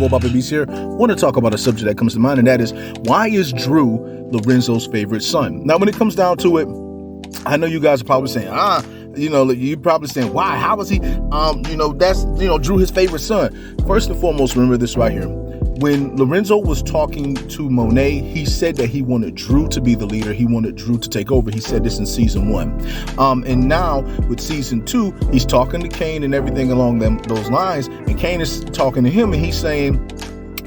boy Bobby Beast here. I want to talk about a subject that comes to mind, and that is, why is Drew Lorenzo's favorite son? Now, when it comes down to it, I know you guys are probably saying, you're probably saying, why? How was he, Drew his favorite son? First and foremost, remember this right here. When Lorenzo was talking to Monet, he said that he wanted Drew to be the leader. He wanted Drew to take over. He said this in season 1. And now with season 2, he's talking to Kane and everything along those lines. And Kane is talking to him and he's saying,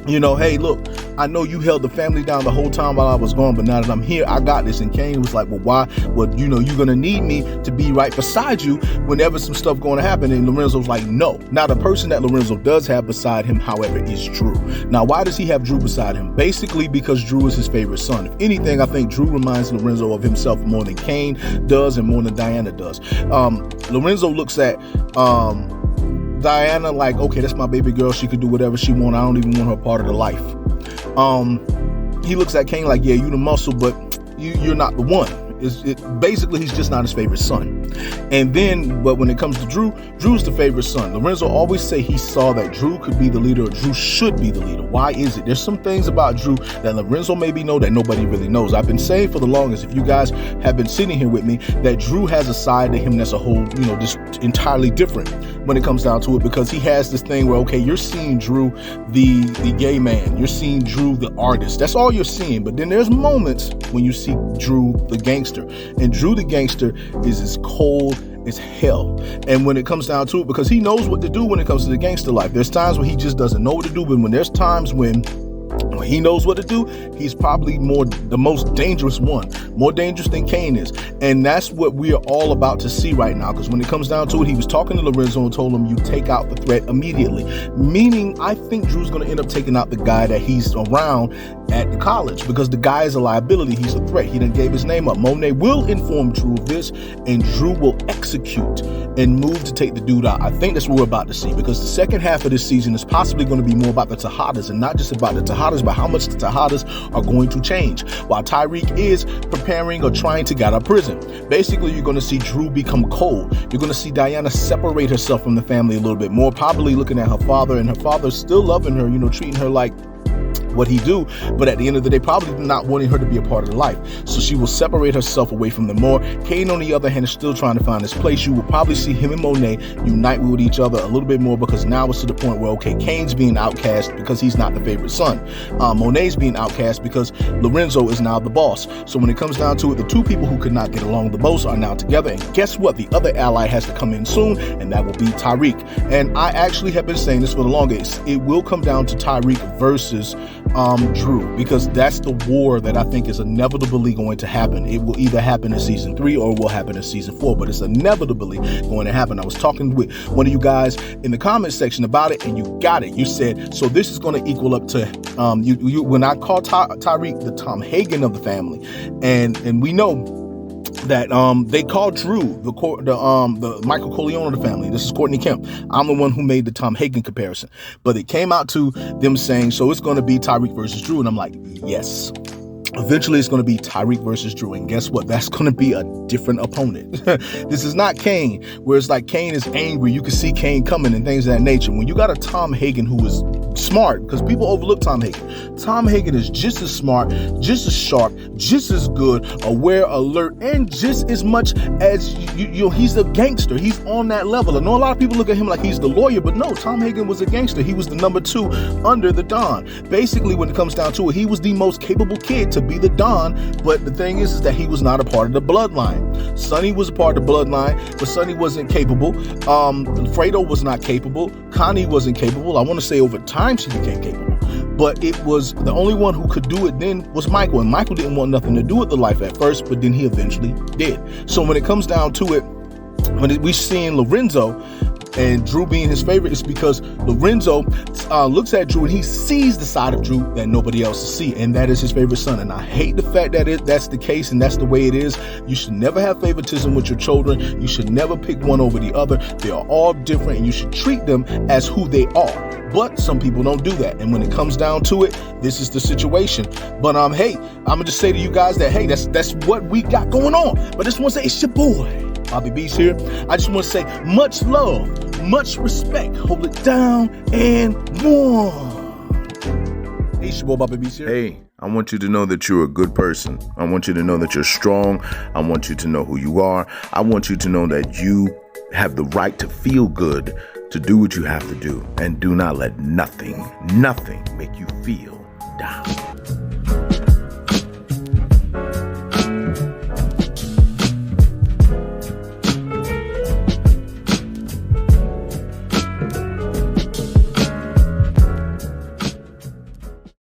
hey, look, I know you held the family down the whole time while I was gone, but now that I'm here, I got this. And Kane was like, well, why? Well, you're going to need me to be right beside you whenever some stuff going to happen. And Lorenzo's like, no. Now, the person that Lorenzo does have beside him, however, is Drew. Now, why does he have Drew beside him? Basically, because Drew is his favorite son. If anything, I think Drew reminds Lorenzo of himself more than Kane does and more than Diana does. Lorenzo looks at Diana like, okay, that's my baby girl. She could do whatever she wants. I don't even want her part of the life. He looks at Kane like, yeah, you the muscle, but you're not the one. Basically, he's just not his favorite son. But when it comes to Drew, Drew's the favorite son. Lorenzo always say he saw that Drew could be the leader, or Drew should be the leader. Why is it? There's some things about Drew that Lorenzo maybe know that nobody really knows. I've been saying for the longest, if you guys have been sitting here with me, that Drew has a side to him that's a whole, just entirely different when it comes down to it, because he has this thing where, okay, you're seeing Drew, the gay man. You're seeing Drew, the artist. That's all you're seeing. But then there's moments when you see Drew, the gangster. And Drew, the gangster, is as cold as hell. And when it comes down to it, because he knows what to do when it comes to the gangster life. There's times when he just doesn't know what to do, but when there's times when he knows what to do, he's probably the most dangerous one, more dangerous than Kane is. And that's what we are all about to see right now, because when it comes down to it, he was talking to Lorenzo and told him, you take out the threat immediately. Meaning, I think Drew's going to end up taking out the guy that he's around at the college, because the guy is a liability. He's a threat. He done gave his name up. Monet will inform Drew of this, and Drew will execute and move to take the dude out. I think that's what we're about to see, because the second half of this season is possibly going to be more about the Tejadas, and not just about the Tejadas, but how much the Tejadas are going to change. While Tariq is preparing or trying to get out of prison, basically you're going to see Drew become cold. You're going to see Diana separate herself from the family a little bit more, probably looking at her father, and her father still loving her, treating her like what he do, but at the end of the day, probably not wanting her to be a part of the life. So she will separate herself away from them more. Kane, on the other hand, is still trying to find his place. You will probably see him and Monet unite with each other a little bit more, because now it's to the point where, okay, Kane's being outcast because he's not the favorite son. Monet's being outcast because Lorenzo is now the boss. So when it comes down to it, the two people who could not get along the most are now together. And guess what? The other ally has to come in soon, and that will be Tariq. And I actually have been saying this for the longest. It will come down to Tariq versus Drew, because that's the war that I think is inevitably going to happen. It will either happen in season 3 or it will happen in season 4, but it's inevitably going to happen. I was talking with one of you guys in the comment section about it, and you got it. You said, so this is going to equal up to when I call Tariq the Tom Hagen of the family, and we know that they call Drew the Michael Corleone of the family. This is Courtney Kemp. I'm the one who made the Tom Hagen comparison, but it came out to them saying, so it's going to be Tariq versus Drew, and I'm like, yes. Eventually, it's going to be Tariq versus Drew. And guess what? That's going to be a different opponent. This is not Kane, where it's like Kane is angry. You can see Kane coming and things of that nature. When you got a Tom Hagen who is smart, because people overlook Tom Hagen. Tom Hagen is just as smart, just as sharp, just as good, aware, alert, and just as much as he's a gangster. He's on that level. I know a lot of people look at him like he's the lawyer, but no, Tom Hagen was a gangster. He was the number 2 under the Don. Basically, when it comes down to it, he was the most capable kid to be the Don, but the thing is that he was not a part of the bloodline. Sonny was a part of the bloodline, but Sonny wasn't capable. Fredo was not capable. Connie wasn't capable. I want to say over time she became capable, but it was the only one who could do it then was Michael, and Michael didn't want nothing to do with the life at first, but then he eventually did. So when it comes down to it, when we're seeing Lorenzo and Drew being his favorite, is because Lorenzo looks at Drew and he sees the side of Drew that nobody else sees, and that is his favorite son. And I hate the fact that that's the case, and that's the way it is. You should never have favoritism with your children. You should never pick one over the other. They are all different, and you should treat them as who they are. But some people don't do that, and when it comes down to it, this is the situation. But hey, I'm gonna just say to you guys that, hey, that's what we got going on. But I just want to say, it's your boy Bobby Beast here. I just want to say much love, much respect. Hold it down and one. Peace, your boy Bobby Beast here. Hey, I want you to know that you're a good person. I want you to know that you're strong. I want you to know who you are. I want you to know that you have the right to feel good, to do what you have to do. And do not let nothing make you feel down.